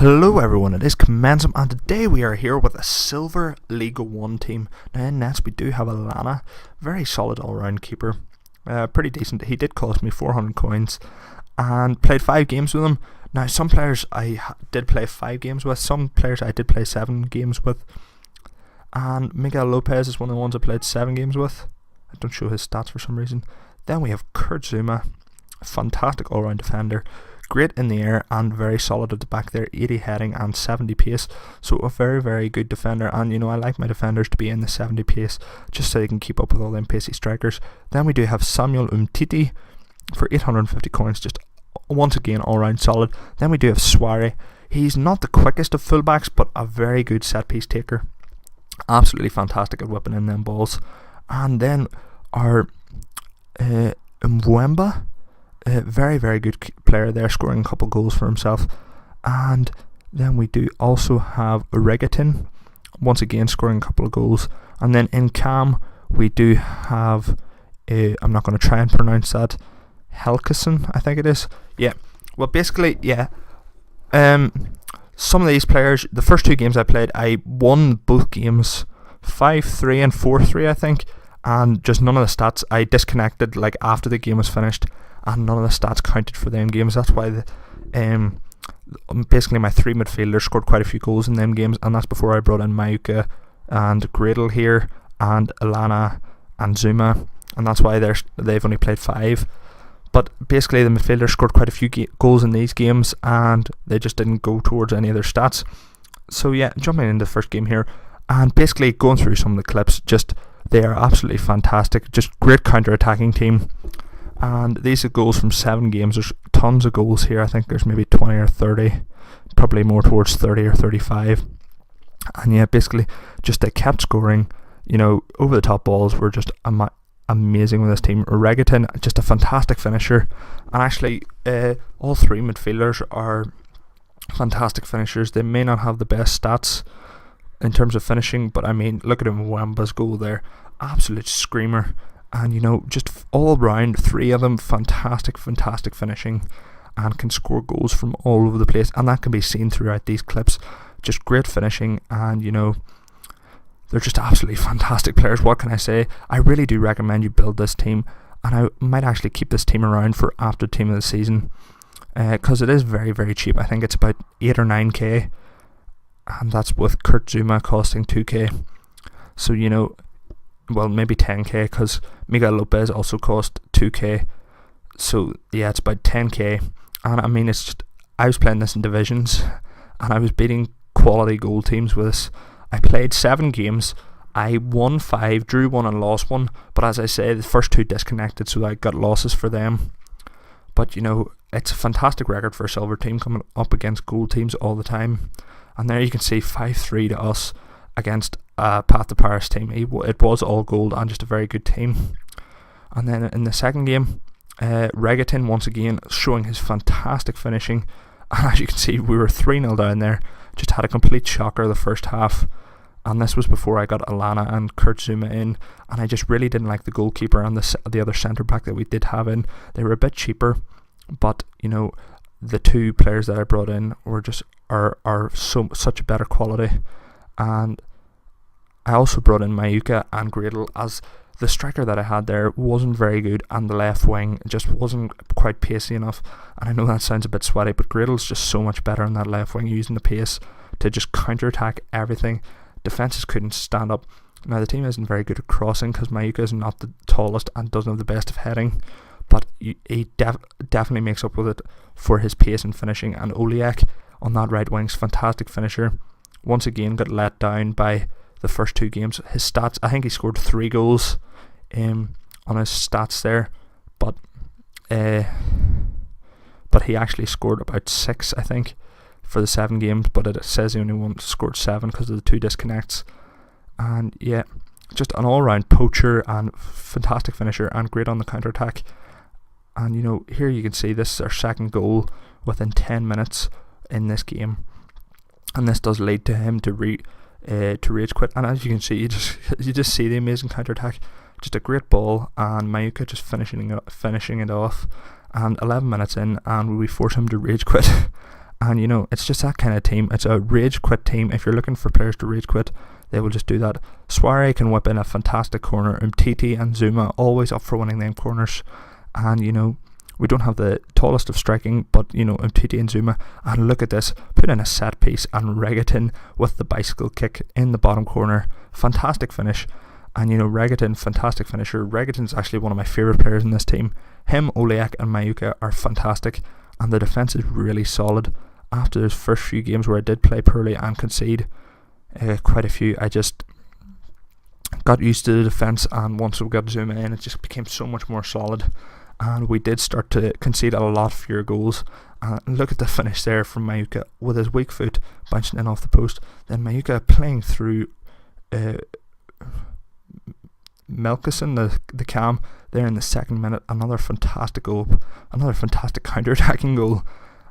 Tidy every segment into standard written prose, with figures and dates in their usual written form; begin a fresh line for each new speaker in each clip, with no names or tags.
Hello everyone, it is Commensum and today we are here with a silver Ligue 1 team. Now in nets we do have Alana, very solid all-round keeper, pretty decent. He did cost me 400 coins and played 5 games with him. Now some players I did play 5 games with, some players I did play 7 games with, and Miguel Lopes is one of the ones I played 7 games with. I don't show his stats for some reason. Then we have Zouma, a fantastic all-round defender. Great in the air and very solid at the back there, 80 heading and 70 pace, so a very good defender. And I like my defenders to be in the 70 pace just so they can keep up with all them pacey strikers. Then we do have Samuel Umtiti for 850 coins, just once again all round solid. Then we do have Soiree. He's not the quickest of fullbacks but a very good set piece taker, absolutely fantastic at whipping in them balls. And then our Mwemba, very good player there, scoring a couple goals for himself. And then we do also have Regatin, once again scoring a couple of goals. And then in Cam we do have I'm not going to try and pronounce that, Helkison I think it is. Yeah, well basically some of these players, the first 2 games I played, I won both games 5-3 and 4-3 I think, and just none of the stats, I disconnected like after the game was finished, and none of the stats counted for them games. That's why basically my 3 midfielders scored quite a few goals in them games, and that's before I brought in Mayuka and Gradle here and Alana and Zouma, and that's why they've only played 5. But basically the midfielders scored quite a few goals in these games and they just didn't go towards any of their stats. So yeah, jumping into the first game here and basically going through some of the clips, just they are absolutely fantastic, just great counter-attacking team. And these are goals from 7 games. There's tons of goals here. I think there's maybe 20 or 30, probably more towards 30 or 35. And yeah, basically just they kept scoring. Over the top balls were just amazing with this team. Regatin, just a fantastic finisher. And actually all 3 midfielders are fantastic finishers. They may not have the best stats in terms of finishing, but I mean, look at him, Wamba's goal there, absolute screamer. And just all round, 3 of them fantastic finishing and can score goals from all over the place, and that can be seen throughout these clips. Just great finishing, and they're just absolutely fantastic players. What can I say? I really do recommend you build this team, and I might actually keep this team around for after team of the season, because it is very cheap. I think it's about 8 or 9k, and that's with Zouma costing 2k. So well, maybe 10k, because Miguel Lopes also cost 2k. So yeah, it's about 10k. And I mean, it's just, I was playing this in divisions and I was beating quality goal teams with this. I played 7 games, I won 5, drew 1 and lost 1, but as I say, the first 2 disconnected, so I got losses for them. But it's a fantastic record for a silver team, coming up against gold teams all the time. And there you can see 5-3 to us against Path to Paris team. It was all gold and just a very good team. And then in the second game, Regatin once again showing his fantastic finishing, and as you can see we were 3-0 down there, just had a complete shocker the first half. And this was before I got Alana and Zouma in, and I just really didn't like the goalkeeper and the other centre back that we did have in. They were a bit cheaper, but the 2 players that I brought in were just are such a better quality. And I also brought in Mayuka and Gradle, as the striker that I had there wasn't very good, and the left wing just wasn't quite pacey enough. And I know that sounds a bit sweaty, but Gradle's just so much better in that left wing, using the pace to just counter-attack everything. Defences couldn't stand up. Now the team isn't very good at crossing, because Mayuka is not the tallest and doesn't have the best of heading, but he definitely makes up with it for his pace and finishing. And Oliek on that right wing's fantastic finisher. Once again got let down by the first 2 games. His stats, I think he scored 3 goals on his stats there, but he actually scored about 6 I think for the 7 games, but it says he only scored 7 because of the 2 disconnects. And yeah, just an all round poacher and fantastic finisher and great on the counter attack. And here you can see this is our second goal within 10 minutes in this game, and this does lead to him to rage quit. And as you can see, you just see the amazing counter attack, just a great ball, and Mayuka just finishing it off. And 11 minutes in, and we force him to rage quit. And it's just that kind of team. It's a rage quit team. If you're looking for players to rage quit, they will just do that. Soiree can whip in a fantastic corner. Umtiti and Zouma always up for winning them corners. And we don't have the tallest of striking, but Umtiti and Zouma. And look at this, put in a set piece, and Regatin with the bicycle kick in the bottom corner. Fantastic finish. And Regatin, fantastic finisher. Regatin's actually one of my favourite players in this team. Him, Oleak and Mayuka are fantastic, and the defence is really solid. After those first few games where I did play poorly and concede quite a few, I just got used to the defence, and once we got Zouma in, it just became so much more solid, and we did start to concede a lot fewer goals. Look at the finish there from Mayuka with his weak foot bouncing in off the post. Then Mayuka playing through Melkison, the cam there in the second minute. Another fantastic goal, another fantastic counter-attacking goal.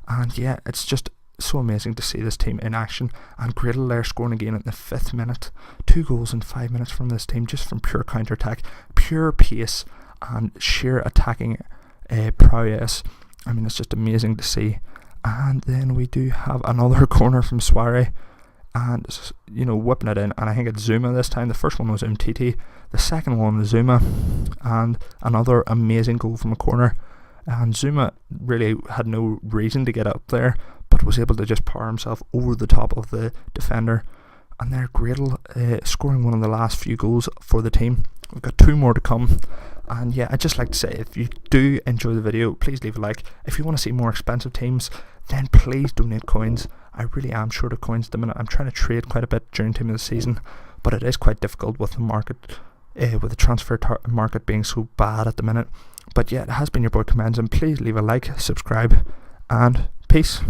And yeah, it's just so amazing to see this team in action. And Gradle there scoring again in the 5th minute. 2 goals in 5 minutes from this team, just from pure counter-attack, pure pace and sheer attacking prowess. I mean, it's just amazing to see. And then we do have another corner from Soiree, and whipping it in, and I think it's Zouma this time. The first one was Umtiti, the second one was Zouma, and another amazing goal from a corner. And Zouma really had no reason to get up there, but was able to just power himself over the top of the defender. And there, Gradle scoring one of the last few goals for the team. We've got 2 more to come. And yeah, I'd just like to say, if you do enjoy the video, please leave a like. If you want to see more expensive teams, then please donate coins. I really am short of coins at the minute. I'm trying to trade quite a bit during time of the season, but it is quite difficult with the market, with the transfer market being so bad at the minute. But yeah, it has been your boy Commends, and please leave a like, subscribe, and peace.